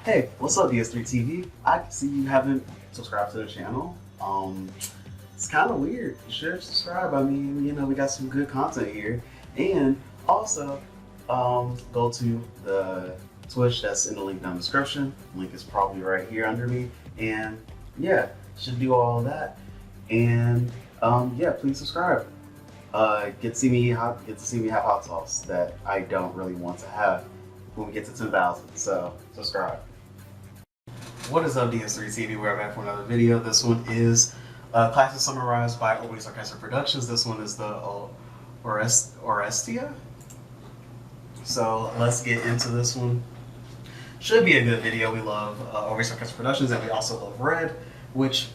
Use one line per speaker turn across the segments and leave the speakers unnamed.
Hey, what's up, DS3TV? I can see you haven't subscribed to the channel. It's kind of weird. You should subscribe. I mean, we got some good content here. And also, go to the Twitch that's in the link down in the description. Link is probably right here under me. And yeah, should do all of that. And yeah, please subscribe. Get to see me have hot sauce that I don't really want to have when we get to 10,000. So subscribe. What is up, DS3TV? We're back for another video. This one is classic summarized by Sarcastic Productions. This one is the Oresteia. So let's get into this one. Should be a good video. We love Sarcastic Productions, and we also love Red, which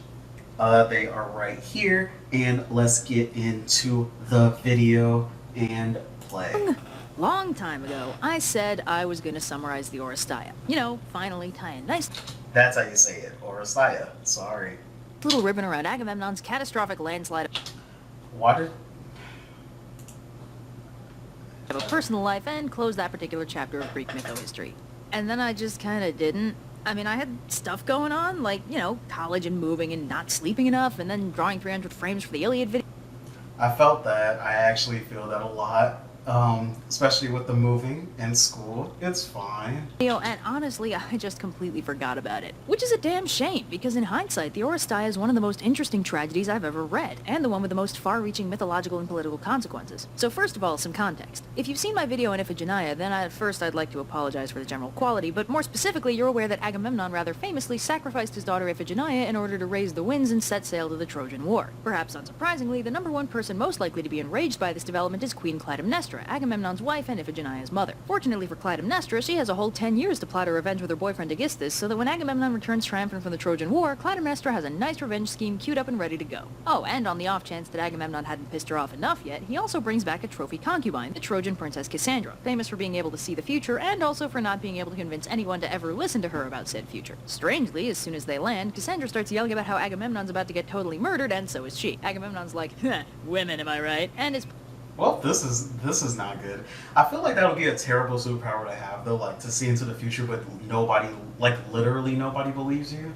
they are right here. And let's get into the video and play.
Long time ago, I said I was going to summarize the Oresteia. You know, finally tie a nice...
That's how you say it, Oresteia. Sorry.
...little ribbon around Agamemnon's catastrophic landslide
Water?
of a personal life and close that particular chapter of Greek mytho-history. And then I just kind of didn't. I mean, I had stuff going on, like, college and moving and not sleeping enough, and then drawing 300 frames for the Iliad video.
I felt that. I actually feel that a lot. Especially with the moving and school. It's fine.
And honestly, I just completely forgot about it. Which is a damn shame, because in hindsight, the Oresteia is one of the most interesting tragedies I've ever read, and the one with the most far-reaching mythological and political consequences. So first of all, some context. If you've seen my video on Iphigenia, then I'd like to apologize for the general quality, but more specifically, you're aware that Agamemnon rather famously sacrificed his daughter Iphigenia in order to raise the winds and set sail to the Trojan War. Perhaps unsurprisingly, the number one person most likely to be enraged by this development is Queen Clytemnestra, Agamemnon's wife and Iphigenia's mother. Fortunately for Clytemnestra, she has a whole 10 years to plot her revenge with her boyfriend Aegisthus, so that when Agamemnon returns triumphant from the Trojan War, Clytemnestra has a nice revenge scheme queued up and ready to go. Oh, and on the off chance that Agamemnon hadn't pissed her off enough yet, he also brings back a trophy concubine, the Trojan princess Cassandra, famous for being able to see the future and also for not being able to convince anyone to ever listen to her about said future. Strangely, as soon as they land, Cassandra starts yelling about how Agamemnon's about to get totally murdered, and so is she. Agamemnon's like, women, am I right? And is...
Well, this is not good. I feel like that would be a terrible superpower to have, though, like to see into the future, but nobody, like literally nobody believes you.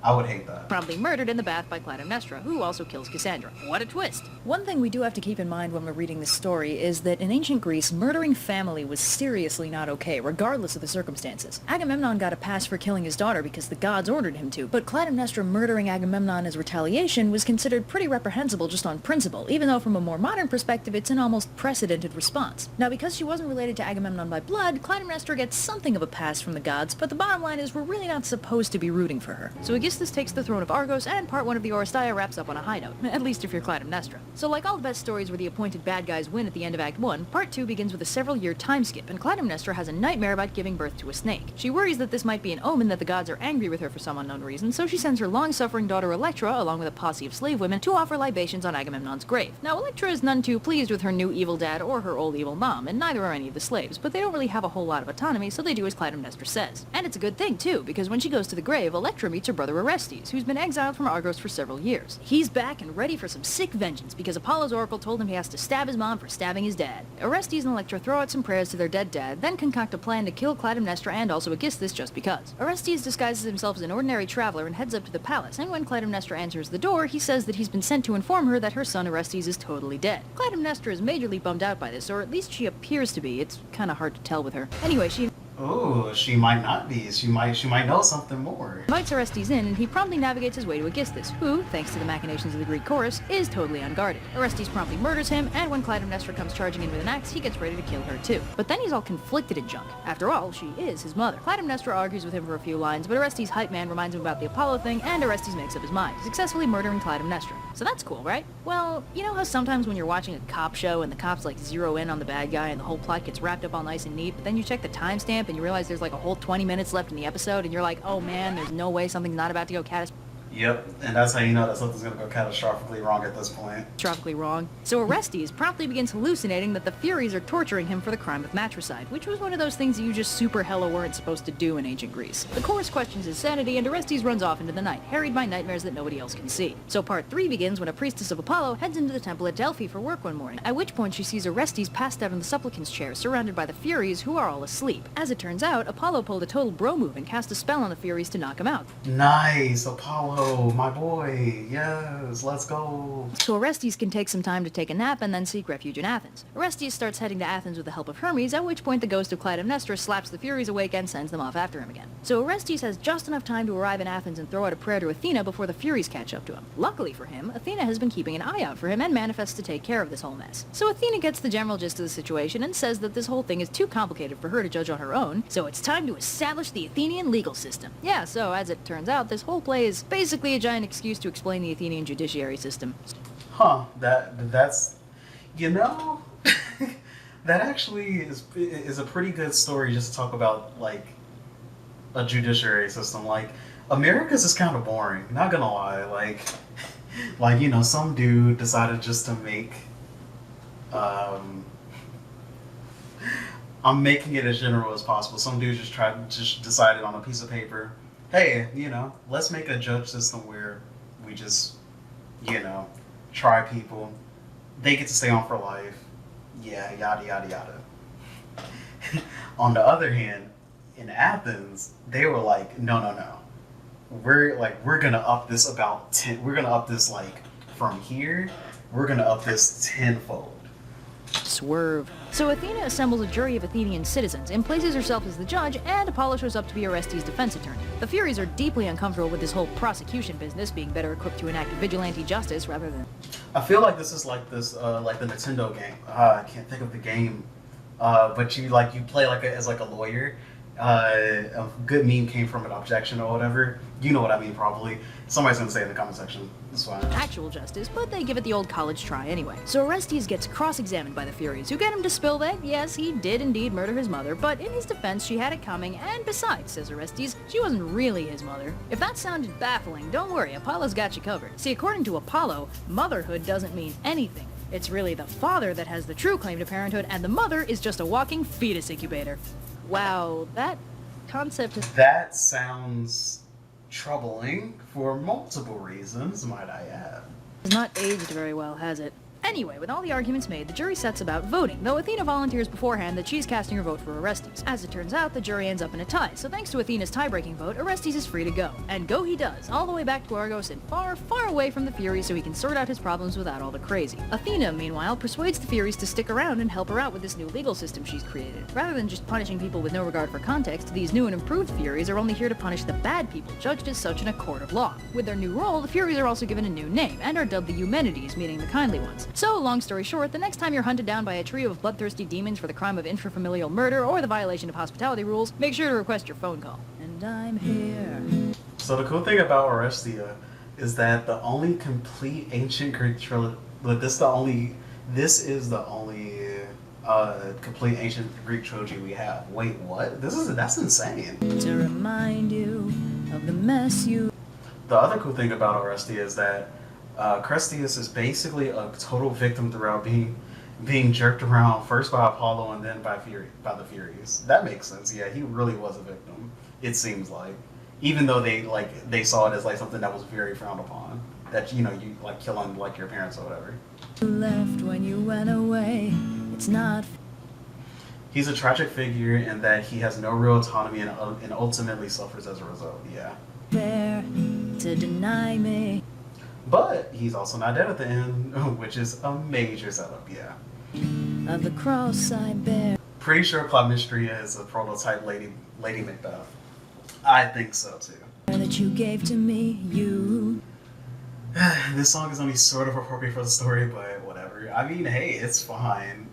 I would hate that.
Promptly murdered in the bath by Clytemnestra, who also kills Cassandra. What a twist! One thing we do have to keep in mind when we're reading this story is that in ancient Greece, murdering family was seriously not okay, regardless of the circumstances. Agamemnon got a pass for killing his daughter because the gods ordered him to, but Clytemnestra murdering Agamemnon as retaliation was considered pretty reprehensible just on principle, even though from a more modern perspective it's an almost precedented response. Now, because she wasn't related to Agamemnon by blood, Clytemnestra gets something of a pass from the gods, but the bottom line is we're really not supposed to be rooting for her. So Aegisthus takes the throne of Argos, and part 1 of the Oresteia wraps up on a high note, at least if you're Clytemnestra. So like all the best stories where the appointed bad guys win at the end of Act 1, part 2 begins with a several-year time skip, and Clytemnestra has a nightmare about giving birth to a snake. She worries that this might be an omen that the gods are angry with her for some unknown reason, so she sends her long-suffering daughter Electra, along with a posse of slave women, to offer libations on Agamemnon's grave. Now, Electra is none too pleased with her new evil dad or her old evil mom, and neither are any of the slaves, but they don't really have a whole lot of autonomy, so they do as Clytemnestra says. And it's a good thing, too, because when she goes to the grave, Electra meets her brother Orestes, who's been exiled from Argos for several years. He's back and ready for some sick vengeance because Apollo's oracle told him he has to stab his mom for stabbing his dad. Orestes and Electra throw out some prayers to their dead dad, then concoct a plan to kill Clytemnestra and also Aegisthus just because. Orestes disguises himself as an ordinary traveler and heads up to the palace, and when Clytemnestra answers the door, he says that he's been sent to inform her that her son Orestes is totally dead. Clytemnestra is majorly bummed out by this, or at least she appears to be. It's kinda hard to tell with her. Anyway, she...
Oh, she might not be. She might know something more.
Invites Orestes in, and he promptly navigates his way to Aegisthus, who, thanks to the machinations of the Greek chorus, is totally unguarded. Orestes promptly murders him, and when Clytemnestra comes charging in with an axe, he gets ready to kill her too. But then he's all conflicted and junk. After all, she is his mother. Clytemnestra argues with him for a few lines, but Orestes' hype man reminds him about the Apollo thing, and Orestes makes up his mind, successfully murdering Clytemnestra. So that's cool, right? Well, you know how sometimes when you're watching a cop show and the cops like zero in on the bad guy and the whole plot gets wrapped up all nice and neat, but then you check the timestamp and you realize there's like a whole 20 minutes left in the episode and you're like, oh man, there's no way something's not about to go catastrophic.
Yep, and that's how you know that something's gonna go catastrophically wrong at this point.
Catastrophically wrong. So Orestes promptly begins hallucinating that the Furies are torturing him for the crime of matricide, which was one of those things that you just super hella weren't supposed to do in ancient Greece. The chorus questions his sanity, and Orestes runs off into the night, harried by nightmares that nobody else can see. So part 3 begins when a priestess of Apollo heads into the temple at Delphi for work one morning, at which point she sees Orestes passed out in the supplicant's chair, surrounded by the Furies, who are all asleep. As it turns out, Apollo pulled a total bro move and cast a spell on the Furies to knock him out.
Nice, Apollo, my boy. Yes, let's go.
So Orestes can take some time to take a nap and then seek refuge in Athens. Orestes starts heading to Athens with the help of Hermes, at which point the ghost of Clytemnestra slaps the Furies awake and sends them off after him again. So Orestes has just enough time to arrive in Athens and throw out a prayer to Athena before the Furies catch up to him. Luckily for him, Athena has been keeping an eye out for him and manifests to take care of this whole mess. So Athena gets the general gist of the situation and says that this whole thing is too complicated for her to judge on her own, so it's time to establish the Athenian legal system. Yeah, so as it turns out, this whole play is basically a giant excuse to explain the Athenian judiciary system.
Huh, that's, you know, that actually is a pretty good story just to talk about, like, a judiciary system. Like, America's is kind of boring, not gonna lie. Like, you know, some dude decided just to make, I'm making it as general as possible. Some dude just decided on a piece of paper, hey, you know, let's make a judge system where we just, you know, try people. They get to stay on for life. Yeah, yada, yada, yada. On the other hand, in Athens, they were like, no. We're gonna up this about 10. We're gonna up this, like, from here. We're gonna up this tenfold.
Swerve. So Athena assembles a jury of Athenian citizens and places herself as the judge, and Apollo shows up to be Orestes' defense attorney. The Furies are deeply uncomfortable with this whole prosecution business, being better equipped to enact vigilante justice rather than...
I feel like this is like this, like the Nintendo game. I can't think of the game, but you play as a lawyer. A good meme came from an objection or whatever. You know what I mean, probably. Somebody's gonna say it in the comment section. It's fine.
Actual justice, but they give it the old college try anyway. So Orestes gets cross-examined by the Furies, who get him to spill that, yes, he did indeed murder his mother, but in his defense, she had it coming, and besides, says Orestes, she wasn't really his mother. If that sounded baffling, don't worry, Apollo's got you covered. See, according to Apollo, motherhood doesn't mean anything. It's really the father that has the true claim to parenthood, and the mother is just a walking fetus incubator. Wow, that concept is...
That sounds troubling for multiple reasons, might I add.
It's not aged very well, has it? Anyway, with all the arguments made, the jury sets about voting, though Athena volunteers beforehand that she's casting her vote for Orestes. As it turns out, the jury ends up in a tie, so thanks to Athena's tie-breaking vote, Orestes is free to go. And go he does, all the way back to Argos and far, far away from the Furies so he can sort out his problems without all the crazy. Athena, meanwhile, persuades the Furies to stick around and help her out with this new legal system she's created. Rather than just punishing people with no regard for context, these new and improved Furies are only here to punish the bad people, judged as such in a court of law. With their new role, the Furies are also given a new name, and are dubbed the Eumenides, meaning the kindly ones. So, long story short, the next time you're hunted down by a trio of bloodthirsty demons for the crime of intrafamilial murder or the violation of hospitality rules, make sure to request your phone call. And I'm here.
So the cool thing about Oresteia is that the only complete ancient Greek trilogy, this is the only complete ancient Greek trilogy we have. Wait, what? That's insane.
To remind you of the mess you...
The other cool thing about Oresteia is that Crestius is basically a total victim throughout being jerked around first by Apollo and then by the Furies. That makes sense. Yeah, he really was a victim. It seems like, even though they saw it as like something that was very frowned upon, that you like killing like your parents or whatever.
You left when you went away. It's not.
He's a tragic figure in that he has no real autonomy and ultimately suffers as a result. Yeah.
Fair to deny me.
But he's also not dead at the end, which is a major setup, yeah.
Of the cross I bear.
Pretty sure Clytemnestra is a prototype Lady Macbeth. I think so too.
That you gave to me, you.
This song is only sort of appropriate for the story, but whatever. I mean, hey, it's fine.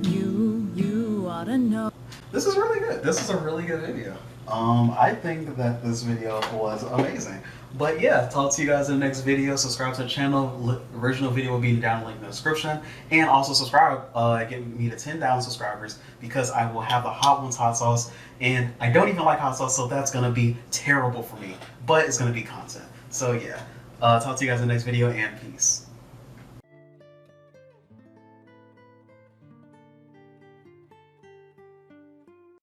You ought to know.
This is really good. This is a really good video. I think that this video was amazing. But yeah, talk to you guys in the next video. Subscribe to the channel. Original video will be down linked in the description. And also subscribe, get me to 10,000 subscribers because I will have the Hot Ones hot sauce. And I don't even like hot sauce, so that's going to be terrible for me. But it's going to be content. So yeah, talk to you guys in the next video, and peace.